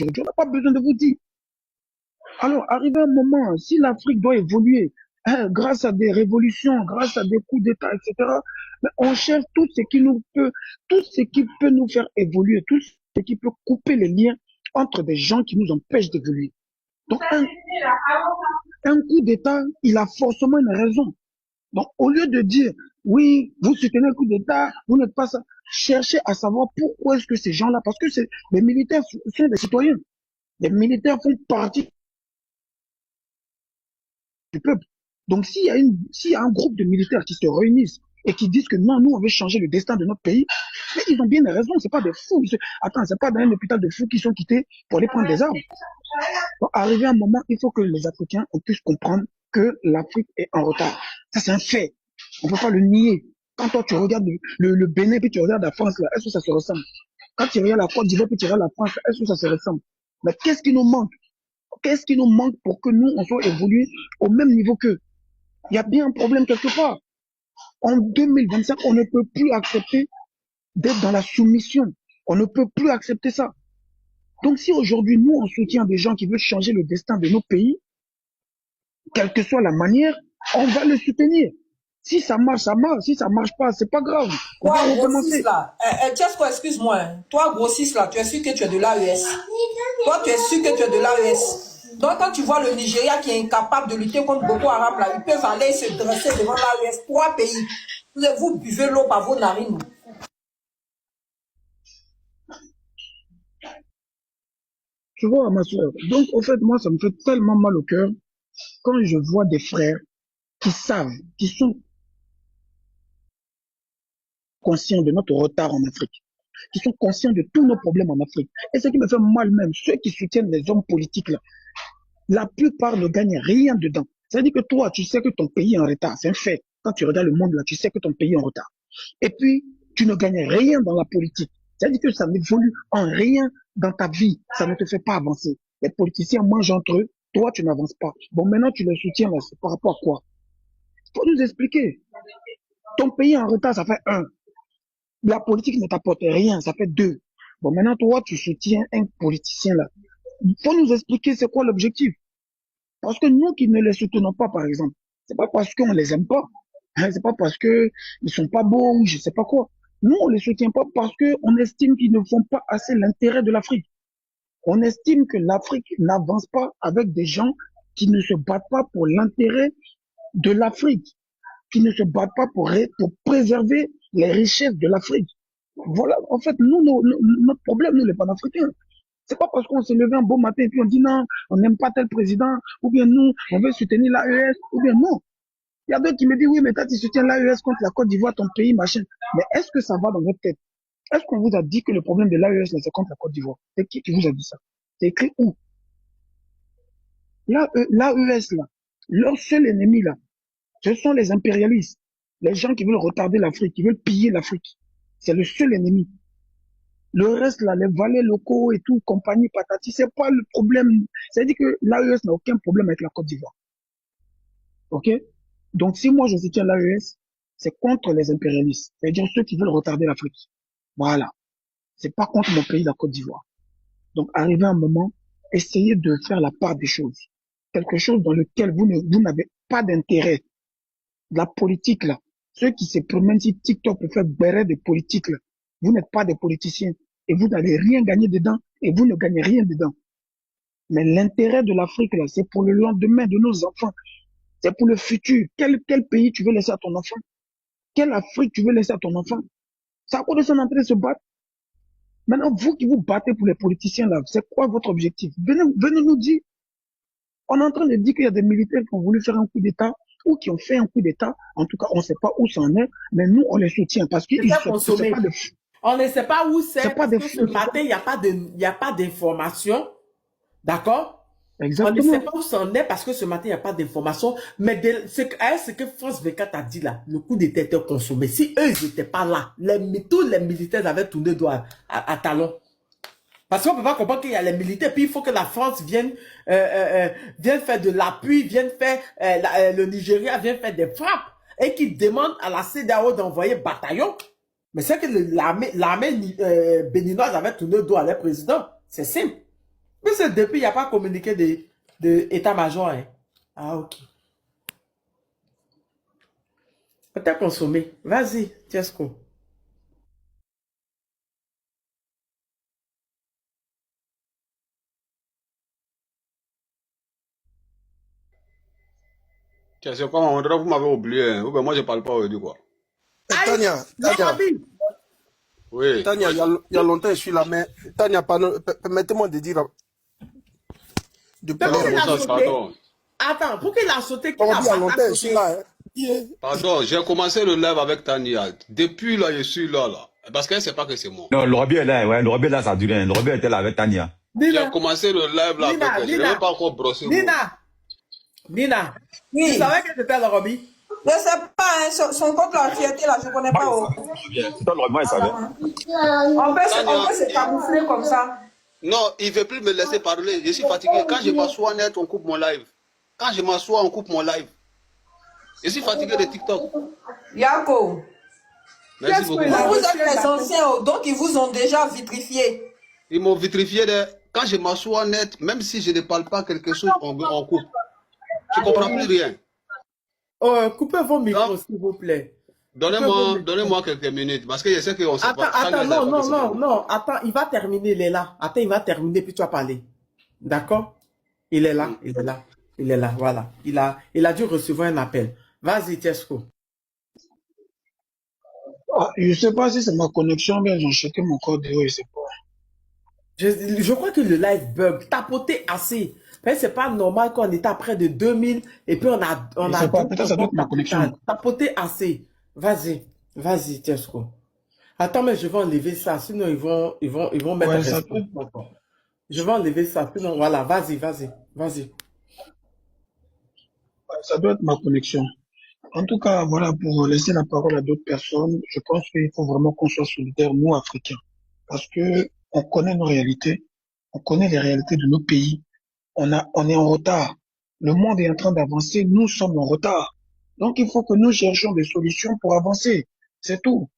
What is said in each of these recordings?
aujourd'hui, on n'a pas besoin de vous dire. Alors, arrivé un moment, si l'Afrique doit évoluer, hein, grâce à des révolutions, grâce à des coups d'État, etc., mais on cherche tout ce qui peut nous faire évoluer, tout ce qui peut couper les liens entre des gens qui nous empêchent d'évoluer. Donc, un coup d'État, il a forcément une raison. Donc, au lieu de dire, oui, vous soutenez le coup d'État, vous n'êtes pas ça, cherchez à savoir pourquoi est-ce que ces gens-là, parce que les militaires sont des citoyens. Les militaires font partie du peuple. Donc, s'il y a un groupe de militaires qui se réunissent et qui disent que non, nous, on veut changer le destin de notre pays, mais ils ont bien raison, c'est pas des fous. Attends, c'est pas dans un hôpital de fous qui sont quittés pour aller prendre des armes. Donc, arrivé un moment, il faut que les Africains puissent comprendre que l'Afrique est en retard. Ça, c'est un fait. On ne peut pas le nier. Quand toi, tu regardes le Bénin, puis tu regardes la France, est-ce que ça se ressemble? Quand tu regardes la Côte d'Ivoire, puis tu regardes la France, est-ce que ça se ressemble? Mais qu'est-ce qui nous manque? Qu'est-ce qui nous manque pour que nous, on soit évolués au même niveau qu'eux? Il y a bien un problème quelque part. En 2025, on ne peut plus accepter d'être dans la soumission. On ne peut plus accepter ça. Donc, si aujourd'hui, nous, on soutient des gens qui veulent changer le destin de nos pays, quelle que soit la manière, on va le soutenir. Si ça marche, ça marche. Si ça marche pas, c'est pas grave. On va Toi, recommencer. grossiste là, Tchesco, excuse-moi, hein. Toi, grossiste là, tu es sûr que tu es de l'AES. Toi, tu es sûr que tu es de l'AES. Donc, quand tu vois le Nigeria qui est incapable de lutter contre Boko Haram, là, ils peuvent aller se dresser devant l'AES. 3 pays. Vous buvez l'eau par vos narines. Tu vois, ma soeur. Donc, au fait, moi, ça me fait tellement mal au cœur quand je vois des frères qui savent, qui sont conscients de notre retard en Afrique, qui sont conscients de tous nos problèmes en Afrique. Et ce qui me fait mal même, ceux qui soutiennent les hommes politiques, là, la plupart ne gagnent rien dedans. C'est-à-dire que toi, tu sais que ton pays est en retard. C'est un fait. Quand tu regardes le monde, là, tu sais que ton pays est en retard. Et puis, tu ne gagnes rien dans la politique. C'est-à-dire que ça n'évolue en rien dans ta vie. Ça ne te fait pas avancer. Les politiciens mangent entre eux. Toi, tu n'avances pas. Bon, maintenant, tu les soutiens là, c'est par rapport à quoi? Il faut nous expliquer. Ton pays est en retard, ça fait un. La politique ne t'apporte rien, ça fait deux. Bon, maintenant, toi, tu soutiens un politicien là. Il faut nous expliquer c'est quoi l'objectif. Parce que nous qui ne les soutenons pas, par exemple, c'est pas parce qu'on les aime pas, hein, c'est pas parce que ils sont pas beaux ou je sais pas quoi. Nous, on les soutient pas parce que on estime qu'ils ne font pas assez l'intérêt de l'Afrique. On estime que l'Afrique n'avance pas avec des gens qui ne se battent pas pour l'intérêt de l'Afrique, qui ne se battent pas pour préserver les richesses de l'Afrique. Voilà, en fait, nous, notre problème, nous, les panafricains, c'est pas parce qu'on s'est levé un beau matin et puis on dit non, on n'aime pas tel président, ou bien nous, on veut soutenir l'AES, ou bien non. Il y a d'autres qui me disent oui, mais quand tu soutiens l'AES contre la Côte d'Ivoire, ton pays, machin. Mais est-ce que ça va dans votre tête? Est-ce qu'on vous a dit que le problème de l'AES, c'est contre la Côte d'Ivoire? C'est qui vous a dit ça? C'est écrit où? L'AES, là, leur seul ennemi, là, ce sont les impérialistes, les gens qui veulent retarder l'Afrique, qui veulent piller l'Afrique. C'est le seul ennemi. Le reste, là, les valets locaux et tout, compagnie patati, c'est pas le problème. C'est-à-dire que l'AES n'a aucun problème avec la Côte d'Ivoire. OK? Donc, si moi je soutiens l'AES, c'est contre les impérialistes. C'est-à-dire ceux qui veulent retarder l'Afrique. Voilà. C'est pas contre mon pays, la Côte d'Ivoire. Donc, arrivé un moment, essayez de faire la part des choses. Quelque chose dans lequel vous n'avez pas d'intérêt. La politique, là. Ceux qui se promènent sur TikTok pour faire béret de politique, là. Vous n'êtes pas des politiciens. Et vous n'allez rien gagner dedans. Et vous ne gagnez rien dedans. Mais l'intérêt de l'Afrique, là, c'est pour le lendemain de nos enfants. C'est pour le futur. Quel pays tu veux laisser à ton enfant? Quelle Afrique tu veux laisser à ton enfant? C'est à quoi de son entrée de se battre? Maintenant, vous qui vous battez pour les politiciens, là, c'est quoi votre objectif? Venez nous dire. On est en train de dire qu'il y a des militaires qui ont voulu faire un coup d'État ou qui ont fait un coup d'État. En tout cas, on ne sait pas où ça en est, mais nous, on les soutient parce qu'ils C'est ne sont pas de fous. On ne sait pas où C'est c'est pas parce des que ce fous. matin, il n'y a pas d'information. D'accord? On ne sait Exactement. pas où ça en est parce que ce matin, il n'y a pas d'information. Mais ce que France 24 a dit là, le coup d'État était consommé. Si eux, ils n'étaient pas là, tous les militaires avaient tourné droit à talons. Parce qu'on ne peut pas comprendre qu'il y a les militaires, puis il faut que la France vienne faire de l'appui, vienne faire, le Nigeria vienne faire des frappes, et qui demande à la CEDEAO d'envoyer bataillon. Mais c'est que l'armée béninoise avait tourné le dos à leur président. C'est simple. Mais c'est depuis, il n'y a pas communiqué de état-major. Hein. Ah, ok. Peut-être consommer. Vas-y, Tiesco. Tiens, c'est comment, on dirait que vous m'avez oublié. Hein. Ou bien moi, je parle pas aujourd'hui, quoi. Aïe, Tania, Lorobi. Oui. Tania, il y a longtemps que je suis là, mais Tania, permettez-moi de dire de Mais Non, pourquoi parler. il bon a ça, sauté? pardon. Attends, pourquoi il a sauté? Qui Comme on l'a dit, il y a longtemps pas que je suis sauté? là. Hein. Yeah. Pardon, j'ai commencé le live avec Tania. Depuis là, je suis là, là. Parce qu'elle ne sait pas que c'est moi. Non, Lorobi est là, ouais. Lorobi est là, ça dure. Lorobi était là avec Tania. J'ai Nina, commencé le live là avec Nina, elle. Je n'ai même Nina, pas encore brossé l'eau. Nina. Tu Oui, savais que c'était Lorobi? je sais pas, hein, son compte la fierté là, je connais Moi, pas. il Oh. savait. C'est toi, Lorobi, moi, il savait. On peut se camoufler comme ça. Non, il ne veut plus me laisser parler. Je suis fatigué. Quand je m'assois net, on coupe mon live. Quand je m'assois, on coupe mon live. Je suis fatigué de TikTok. Yako, Merci beaucoup. vous êtes les anciens, oh, donc ils vous ont déjà vitrifié. Ils m'ont vitrifié. Quand je m'assois net, même si je ne parle pas quelque chose, on coupe. Je ne comprends plus rien. Coupez vos micros, Non. s'il vous plaît. Donnez-moi quelques minutes. Parce que je sais qu'on ne sait Attends, pas. attends, non. Attends, il va terminer, il est là. Attends, il va terminer, puis tu vas parler. D'accord? Il est là, voilà. Il a dû recevoir un appel. Vas-y, Tiesco. Ah, je ne sais pas si c'est ma connexion, mais ils ont jeté mon code je ne sais pas. Je crois que le live bug. Tapoter assez. C'est pas normal qu'on était à près de 2000 et puis on a Je ne sais pas, peut-être ça doit être ma connexion. tapoter assez. Vas-y, Tiesco. Attends, mais je vais enlever ça, sinon ils vont mettre Ouais, ça peut. restriction. Je vais enlever ça, sinon voilà, vas-y. Ça doit être ma connexion. En tout cas, voilà, pour laisser la parole à d'autres personnes, je pense qu'il faut vraiment qu'on soit solidaires, nous, Africains. Parce que on connaît nos réalités, on connaît les réalités de nos pays. On est en retard. Le monde est en train d'avancer, nous sommes en retard. Donc, il faut que nous cherchions des solutions pour avancer. C'est tout.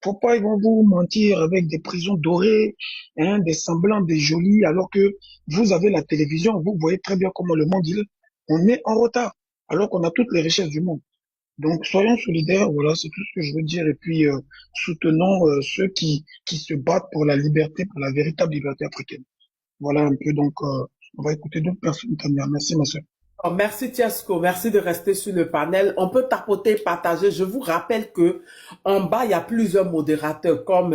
Faut pas, ils vont vous mentir avec des prisons dorées, hein, des semblants, des jolis, alors que vous avez la télévision, vous voyez très bien comment le monde il est. On est en retard, alors qu'on a toutes les richesses du monde. Donc, soyons solidaires, voilà, c'est tout ce que je veux dire. Et puis, soutenons ceux qui se battent pour la liberté, pour la véritable liberté africaine. Voilà un peu, donc, on va écouter d'autres personnes. Tania. Merci, ma soeur. Oh, merci Tiesco, merci de rester sur le panel. On peut tapoter, partager. Je vous rappelle que en bas, il y a plusieurs modérateurs comme,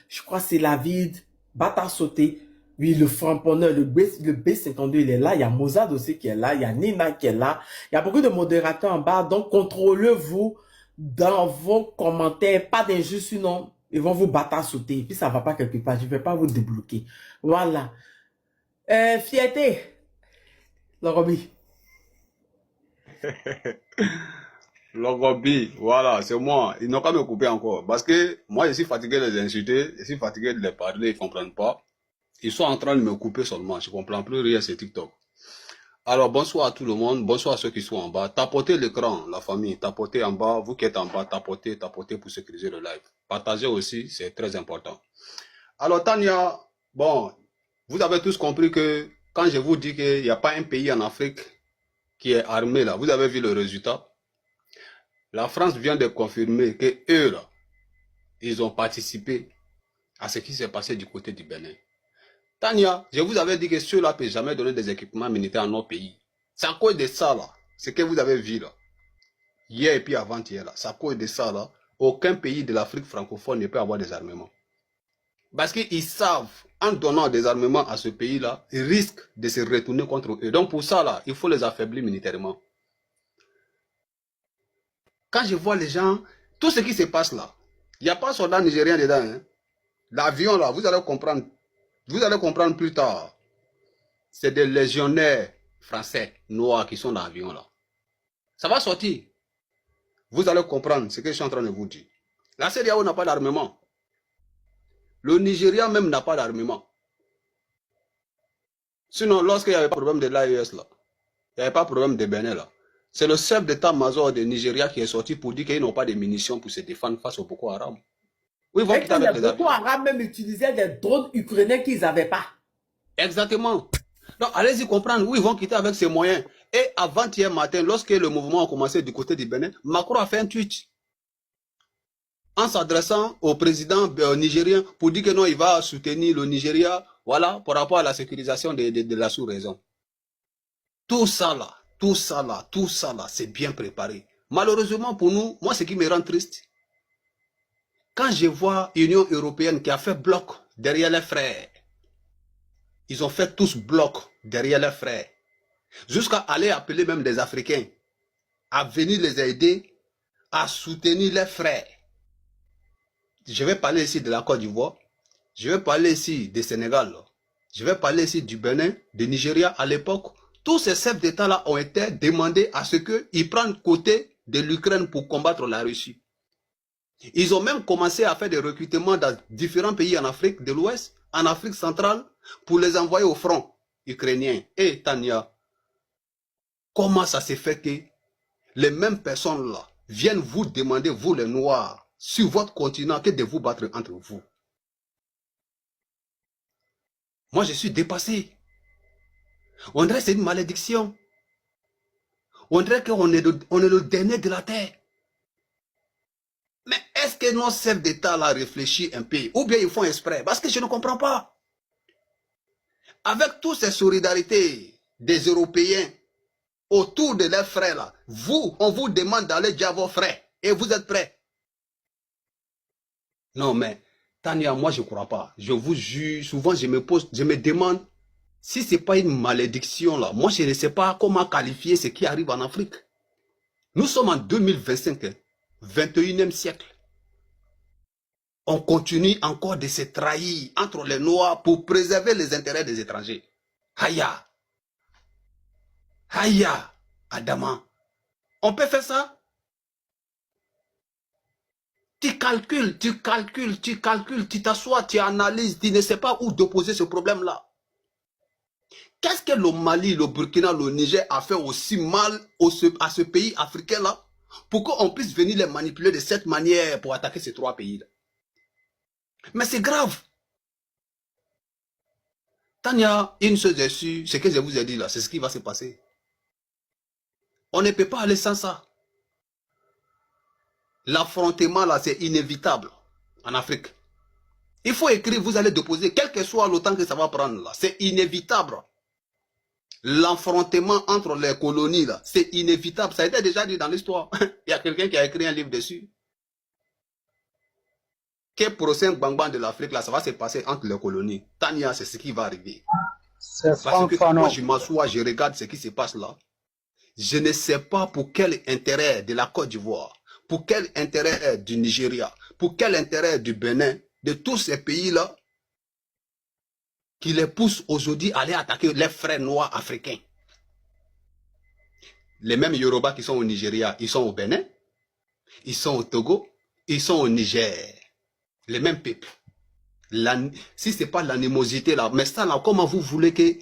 je crois c'est Lavid, Bata Sauté, oui, le Framponneur, le B52, il est là. Il y a Mozart aussi qui est là. Il y a Nina qui est là. Il y a beaucoup de modérateurs en bas. Donc, contrôlez-vous dans vos commentaires. Pas d'injustes, sinon, ils vont vous battre sauter. Et puis, ça va pas quelque part. Je vais pas vous débloquer. Voilà. Fierté. Lorobi. Logobi, voilà, c'est moi. Ils n'ont qu'à me couper encore. Parce que moi, je suis fatigué de les insulter, je suis fatigué de les parler, ils ne comprennent pas. Ils sont en train de me couper seulement. Je ne comprends plus rien sur TikTok. Alors, bonsoir à tout le monde. Bonsoir à ceux qui sont en bas. Tapotez l'écran, la famille. Tapotez en bas. Vous qui êtes en bas, tapotez pour sécuriser le live. Partagez aussi, c'est très important. Alors, Tania, bon, vous avez tous compris que quand je vous dis qu'il n'y a pas un pays en Afrique qui est armé là, vous avez vu le résultat. La France vient de confirmer que eux là, ils ont participé à ce qui s'est passé du côté du Bénin. Tania, je vous avais dit que ceux-là ne peuvent jamais donner des équipements militaires à nos pays. C'est à cause de ça là, ce que vous avez vu là, hier et puis avant-hier là, c'est à cause de ça là, aucun pays de l'Afrique francophone ne peut avoir des armements. Parce qu'ils savent, en donnant des armements à ce pays-là, ils risquent de se retourner contre eux. Donc pour ça là, il faut les affaiblir militairement. Quand je vois les gens, tout ce qui se passe là, il n'y a pas de soldats nigériens dedans. Hein. L'avion là, vous allez comprendre plus tard. C'est des légionnaires français, noirs qui sont dans l'avion là. Ça va sortir. Vous allez comprendre ce que je suis en train de vous dire. La CEDEAO n'a pas d'armement. Le Nigeria même n'a pas d'armement. Sinon, lorsqu'il n'y avait pas de problème de l'AES là, il n'y avait pas de problème de Bénin là. C'est le chef d'état-major de Nigeria qui est sorti pour dire qu'ils n'ont pas de munitions pour se défendre face au Boko Haram. Oui, ils vont quitter avec les avions. Boko Haram même utilisait des drones ukrainiens qu'ils n'avaient pas. Exactement. Donc, allez-y comprendre où ils vont quitter avec ces moyens. Et avant-hier matin, lorsque le mouvement a commencé du côté du Bénin, Macron a fait un tweet en s'adressant au président nigérien pour dire que non, il va soutenir le Nigeria, voilà, par rapport à la sécurisation de la sous-région. Tout ça là, c'est bien préparé. Malheureusement pour nous, moi, ce qui me rend triste, quand je vois l'Union européenne qui a fait bloc derrière les frères, ils ont fait tous bloc derrière les frères, jusqu'à aller appeler même des Africains à venir les aider à soutenir les frères. Je vais parler ici de la Côte d'Ivoire, je vais parler ici du Sénégal, je vais parler ici du Bénin, du Nigeria à l'époque. Tous ces chefs d'État-là ont été demandés à ce qu'ils prennent côté de l'Ukraine pour combattre la Russie. Ils ont même commencé à faire des recrutements dans différents pays en Afrique de l'Ouest, en Afrique centrale, pour les envoyer au front ukrainien. Et Tania, comment ça s'est fait que les mêmes personnes-là viennent vous demander, vous les Noirs, sur votre continent, que de vous battre entre vous? Moi, je suis dépassé. On dirait que c'est une malédiction. On dirait qu'on est, le dernier de la terre. Mais est-ce que nos chefs d'État là réfléchissent un peu? Ou bien ils font exprès? Parce que je ne comprends pas. Avec toutes ces solidarités des Européens autour de leurs frères là, vous, on vous demande d'aller dire à vos frères. Et vous êtes prêts? Non mais, Tania, moi je ne crois pas. Je vous jure, souvent je me demande, si ce n'est pas une malédiction là, moi je ne sais pas comment qualifier ce qui arrive en Afrique. Nous sommes en 2025, 21e siècle. On continue encore de se trahir entre les Noirs pour préserver les intérêts des étrangers. Haya. Haya, Adama. On peut faire ça? Tu calcules, tu t'assois, tu analyses, tu ne sais pas où déposer ce problème-là. Qu'est-ce que le Mali, le Burkina, le Niger a fait aussi mal à ce pays africain-là pour qu'on puisse venir les manipuler de cette manière pour attaquer ces trois pays-là? Mais c'est grave. Tania, une chose est sûre, ce que je vous ai dit là, c'est ce qui va se passer. On ne peut pas aller sans ça. L'affrontement là, c'est inévitable en Afrique. Il faut écrire, vous allez déposer, quel que soit le temps que ça va prendre là, c'est inévitable. L'affrontement entre les colonies là, c'est inévitable. Ça a été déjà dit dans l'histoire. Il y a quelqu'un qui a écrit un livre dessus. Quel procès Gbangban de l'Afrique là, ça va se passer entre les colonies. Tania, c'est ce qui va arriver. Parce que moi je m'assois, je regarde ce qui se passe là. Je ne sais pas pour quel intérêt de la Côte d'Ivoire, pour quel intérêt du Nigeria, pour quel intérêt du Bénin, de tous ces pays-là, qui les poussent aujourd'hui à aller attaquer les frères noirs africains. Les mêmes Yoruba qui sont au Nigeria, ils sont au Bénin, ils sont au Togo, ils sont au Niger. Les mêmes peuples. Si ce n'est pas l'animosité là, mais ça là, comment vous voulez que...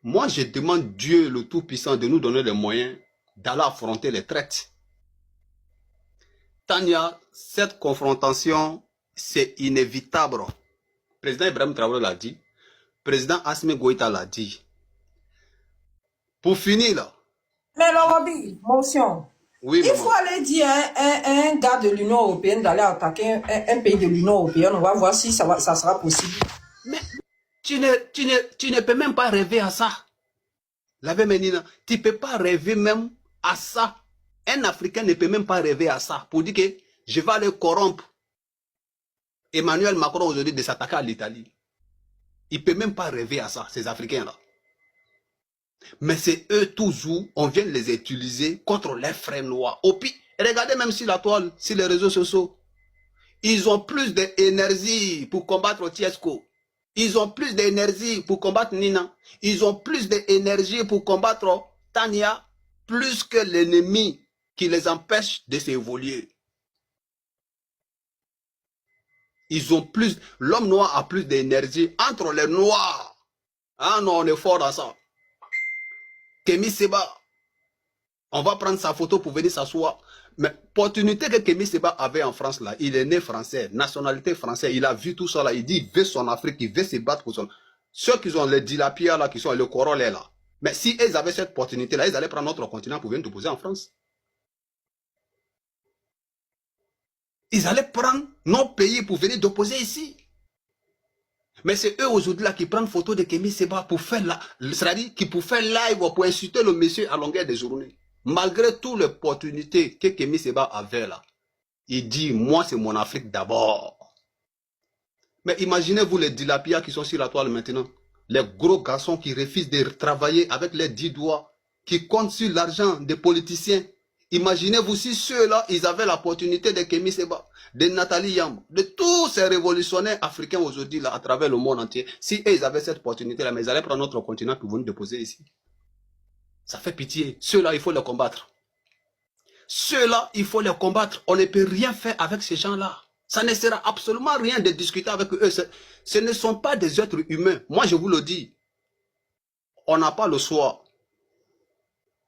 Moi, je demande Dieu le Tout-Puissant de nous donner les moyens d'aller affronter les traites. Tania, cette confrontation, c'est inévitable. Le président Ibrahim Traoré l'a dit. Le président Assimi Goïta l'a dit. Pour finir là. Mais Lorobi, motion. Oui, il faut aller dire à un gars de l'Union européenne d'aller attaquer un pays de l'Union européenne. On va voir si ça sera possible. Mais tu ne peux même pas rêver à ça. La Menina, tu ne peux pas rêver même à ça. Un Africain ne peut même pas rêver à ça. Pour dire que je vais aller corrompre Emmanuel Macron aujourd'hui de s'attaquer à l'Italie. Il ne peut même pas rêver à ça, ces Africains-là. Mais c'est eux toujours, on vient les utiliser contre les frères noirs. Au pire, regardez même sur la toile, sur les réseaux sociaux. Ils ont plus d'énergie pour combattre Tiesco. Ils ont plus d'énergie pour combattre Nina. Ils ont plus d'énergie pour combattre Tania, plus que l'ennemi qui les empêche de s'évoluer. Ils ont plus, l'homme noir a plus d'énergie entre les noirs. Ah non, on est fort dans ça. Kémy Seba, on va prendre sa photo pour venir s'asseoir. Mais l'opportunité que Kémy Seba avait en France, là, il est né français, nationalité française, il a vu tout ça là, il dit il veut son Afrique, il veut se battre pour son... Ceux qui ont les dilapia là, qui sont le Corolla là. Mais si ils avaient cette opportunité là, ils allaient prendre notre continent pour venir déposer en France. Ils allaient prendre nos pays pour venir déposer ici. Mais c'est eux aujourd'hui là qui prennent photo de Kémy Séba pour faire là, c'est-à-dire qui pour faire live, pour insulter le monsieur à longueur des journées. Malgré toute l'opportunité que Kémy Séba avait là, il dit, moi c'est mon Afrique d'abord. Mais imaginez-vous les dilapia qui sont sur la toile maintenant. Les gros garçons qui refusent de travailler avec les 10 doigts, qui comptent sur l'argent des politiciens. Imaginez-vous si ceux-là, ils avaient l'opportunité de Kémy Séba, de Nathalie Yambo, de tous ces révolutionnaires africains aujourd'hui là, à travers le monde entier. Si eux, ils avaient cette opportunité-là, mais ils allaient prendre notre continent pour venir déposer ici. Ça fait pitié. Ceux-là, il faut les combattre. Ceux-là, il faut les combattre. On ne peut rien faire avec ces gens-là. Ça ne sert absolument rien de discuter avec eux. Ce ne sont pas des êtres humains. Moi, je vous le dis. On n'a pas le choix.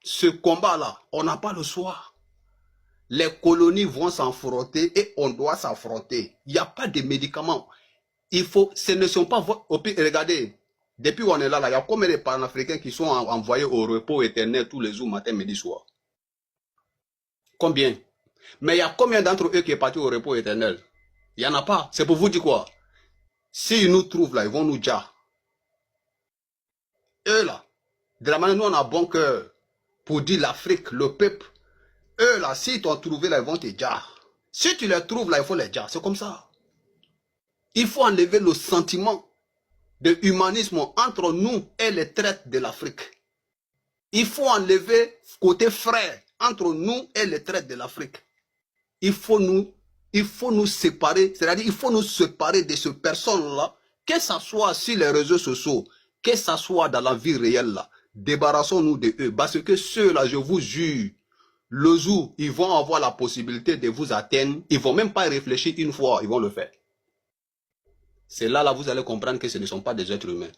Ce combat-là, on n'a pas le choix. Les colonies vont s'affronter et on doit s'affronter. Il n'y a pas de médicaments. Il faut, ce ne sont pas... Regardez, depuis qu'on est là, il y a combien de panafricains qui sont envoyés au repos éternel tous les jours, matin, midi, soir? Combien? Mais il y a combien d'entre eux qui est parti au repos éternel? Il n'y en a pas. C'est pour vous dire quoi? S'ils nous trouvent là, ils vont nous dire. Eux là, de la manière nous on a bon cœur pour dire l'Afrique, le peuple. Eux là, s'ils t'ont trouvé là, ils vont te dire. Si tu les trouves là, il faut les dire. C'est comme ça. Il faut enlever le sentiment de humanisme entre nous et les traites de l'Afrique. Il faut enlever côté frère entre nous et les traites de l'Afrique. Il faut nous séparer, c'est-à-dire il faut nous séparer de ces personnes-là, que ce soit sur les réseaux sociaux, que ce soit dans la vie réelle là. Débarrassons-nous de eux, parce que ceux-là, je vous jure, le jour, ils vont avoir la possibilité de vous atteindre, ils ne vont même pas réfléchir une fois, ils vont le faire. C'est là, vous allez comprendre que ce ne sont pas des êtres humains.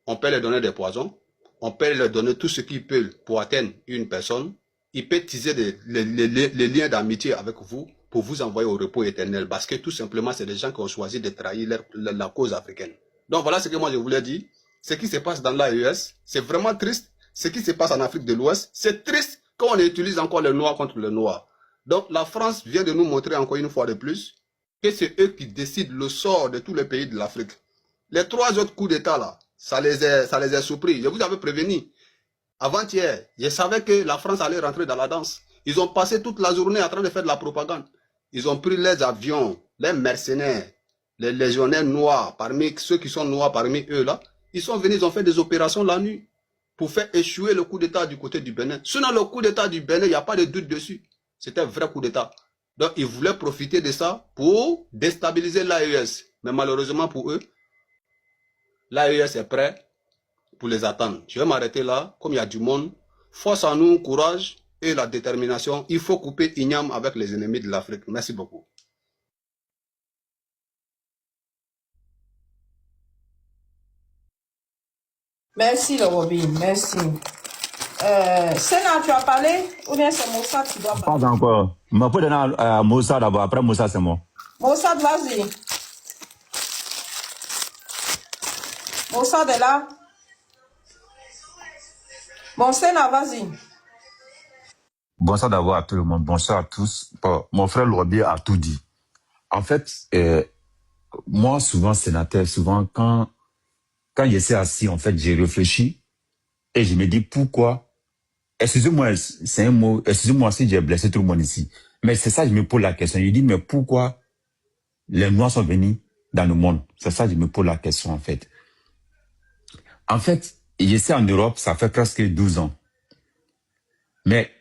On peut leur donner des poisons, on peut leur donner tout ce qu'ils peuvent pour atteindre une personne, ils peuvent tisser les liens d'amitié avec vous, pour vous envoyer au repos éternel, parce que tout simplement, c'est des gens qui ont choisi de trahir la cause africaine. Donc voilà ce que moi je voulais dire. Ce qui se passe dans l'AES, c'est vraiment triste. Ce qui se passe en Afrique de l'Ouest, c'est triste quand on utilise encore le noir contre le noir. Donc la France vient de nous montrer encore une fois de plus que c'est eux qui décident le sort de tous les pays de l'Afrique. Les 3 autres coups d'État là, ça les a surpris. Je vous avais prévenu. Avant-hier, je savais que la France allait rentrer dans la danse. Ils ont passé toute la journée en train de faire de la propagande. Ils ont pris les avions, les mercenaires, les légionnaires noirs, parmi ceux qui sont noirs parmi eux là. Ils sont venus, ils ont fait des opérations la nuit pour faire échouer le coup d'État du côté du Bénin. Sinon, le coup d'État du Bénin, il n'y a pas de doute dessus. C'était un vrai coup d'État. Donc, ils voulaient profiter de ça pour déstabiliser l'AES. Mais malheureusement pour eux, l'AES est prêt pour les attendre. Je vais m'arrêter là. Comme il y a du monde, force à nous, courage et la détermination. Il faut couper Ignam avec les ennemis de l'Afrique. Merci beaucoup. Merci, le Robin. Merci. Sénat, tu as parlé ou bien c'est Mossad qui doit parler? Pas encore. Mais faut donner à Moussa d'abord. Après Moussa, c'est moi. Mossad, vas-y. Mossad est là. Bon, Sénat, vas-y. Bonsoir d'abord à tout le monde. Bonsoir à tous. Bon, mon frère Lobi a tout dit. En fait, moi, souvent, sénateur, souvent, quand je suis assis, en fait, j'ai réfléchi et je me dis pourquoi. Excusez-moi, c'est un mot. Excusez-moi si j'ai blessé tout le monde ici. Mais c'est ça, je me pose la question. Je dis, mais pourquoi les Noirs sont venus dans le monde? C'est ça, je me pose la question, en fait. En fait, je suis en Europe, ça fait presque 12 ans. Mais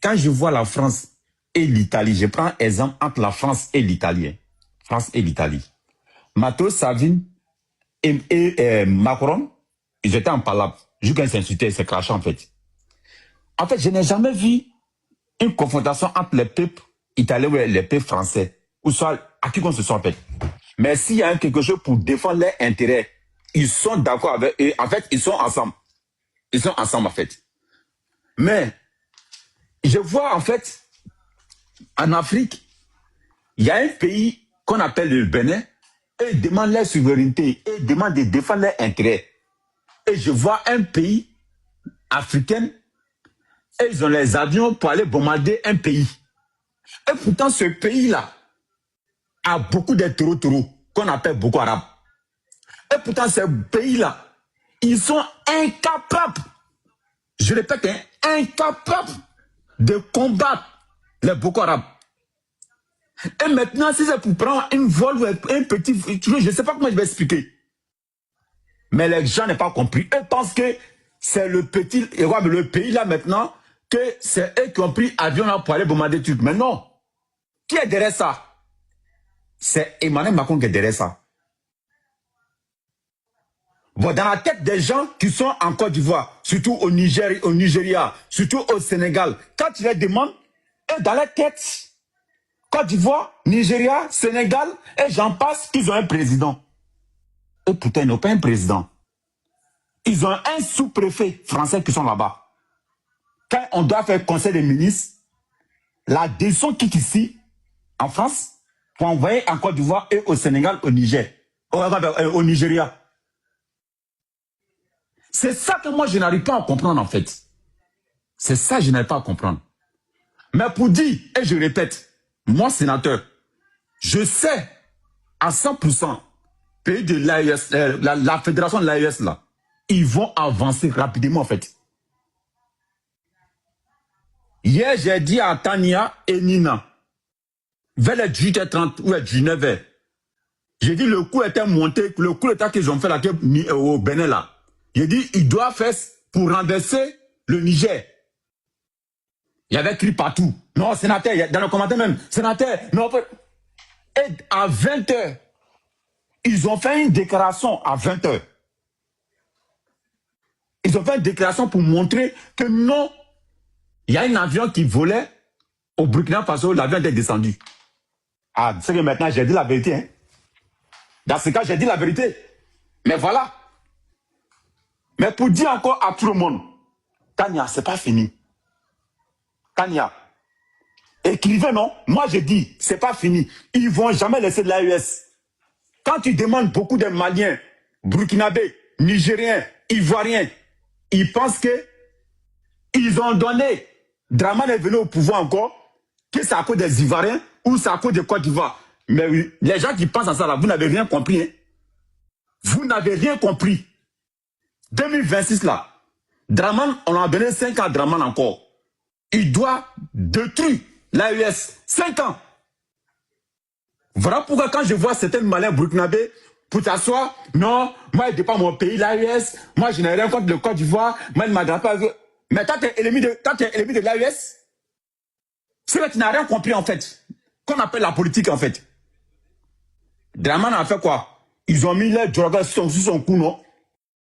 quand je vois la France et l'Italie, je prends exemple entre la France et l'Italie. France et l'Italie. Matteo Salvini et Macron, ils étaient en palabre. Jusqu'à s'insulter, ils se crachaient en fait. En fait, je n'ai jamais vu une confrontation entre les peuples italiens et les peuples français, ou soit à qui qu'on se soit en fait. Mais s'il y a quelque chose pour défendre leurs intérêts, ils sont d'accord avec eux. En fait, ils sont ensemble. Ils sont ensemble en fait. Mais je vois en fait, en Afrique, il y a un pays qu'on appelle le Bénin. Eux demandent leur souveraineté, eux demandent de défendre leurs intérêts. Et je vois un pays africain, et ils ont les avions pour aller bombarder un pays. Et pourtant, ce pays-là a beaucoup de taureaux qu'on appelle Boko Haram. Et pourtant, ces pays-là, ils sont incapables, je répète, incapables de combattre les Boko Haram. Et maintenant, si c'est pour prendre une vol ou un petit... Je ne sais pas comment je vais expliquer. Mais les gens n'ont pas compris. Eux pensent que c'est le petit... Le pays là maintenant, que c'est eux qui ont pris avion là pour aller bombarder tout. Mais non. Qui est derrière ça? C'est Emmanuel Macron qui est derrière ça. Bon, dans la tête des gens qui sont en Côte d'Ivoire, surtout au Nigeria, surtout au Sénégal, quand tu les demandes, et dans la tête... Côte d'Ivoire, Nigeria, Sénégal, et j'en passe, ils ont un président. Et pourtant, ils n'ont pas un président. Ils ont un sous-préfet français qui sont là-bas. Quand on doit faire conseil des ministres, la décision quitte ici, en France, pour envoyer en Côte d'Ivoire et au Sénégal, au Niger, au Nigeria. C'est ça que moi, je n'arrive pas à comprendre, en fait. C'est ça que je n'arrive pas à comprendre. Mais pour dire, et je répète, moi, sénateur, je sais à 100%, pays de l'AES, la fédération de l'AES, là, ils vont avancer rapidement, en fait. Hier, j'ai dit à Tania et Nina, vers les 18h30 ou les 19h, j'ai dit le coup était monté, le coup d'état qu'ils ont fait là, au Bénin, là. J'ai dit, ils doivent faire pour renverser le Niger. Il y avait écrit partout. Non, sénateur, dans le commentaire même, sénateur, non. Et à 20h, ils ont fait une déclaration à 20h. Ils ont fait une déclaration pour montrer que non, il y a un avion qui volait au Burkina Faso, l'avion était descendu. Ah, c'est que maintenant j'ai dit la vérité. Hein. Dans ce cas, j'ai dit la vérité. Mais voilà. Mais pour dire encore à tout le monde, Tania, c'est pas fini. Tania, écrivez non. Moi je dis, c'est pas fini. Ils vont jamais laisser de l'AES. Quand tu demandes beaucoup de Maliens, Burkinabés, Nigériens, Ivoiriens, ils pensent que ils ont donné. Dramane est venu au pouvoir encore, que c'est à cause des Ivoiriens ou c'est à cause de Côte d'Ivoire. Mais oui, les gens qui pensent à ça là, vous n'avez rien compris. Hein? Vous n'avez rien compris. 2026 là, Dramane, on a donné 5 ans à Dramane encore. Il doit détruire l'AES. 5 ans. Voilà pourquoi quand je vois certains malins burkinabés pour t'asseoir, non, moi je ne dépends pas mon pays, l'AES, moi je n'ai rien contre le Côte d'Ivoire, moi je ne m'adresse pas. Mais quand tu es ennemi de l'AES, c'est que tu n'as rien compris en fait. Qu'on appelle la politique en fait. Dramane a fait quoi? Ils ont mis les drogues sur son cou, non?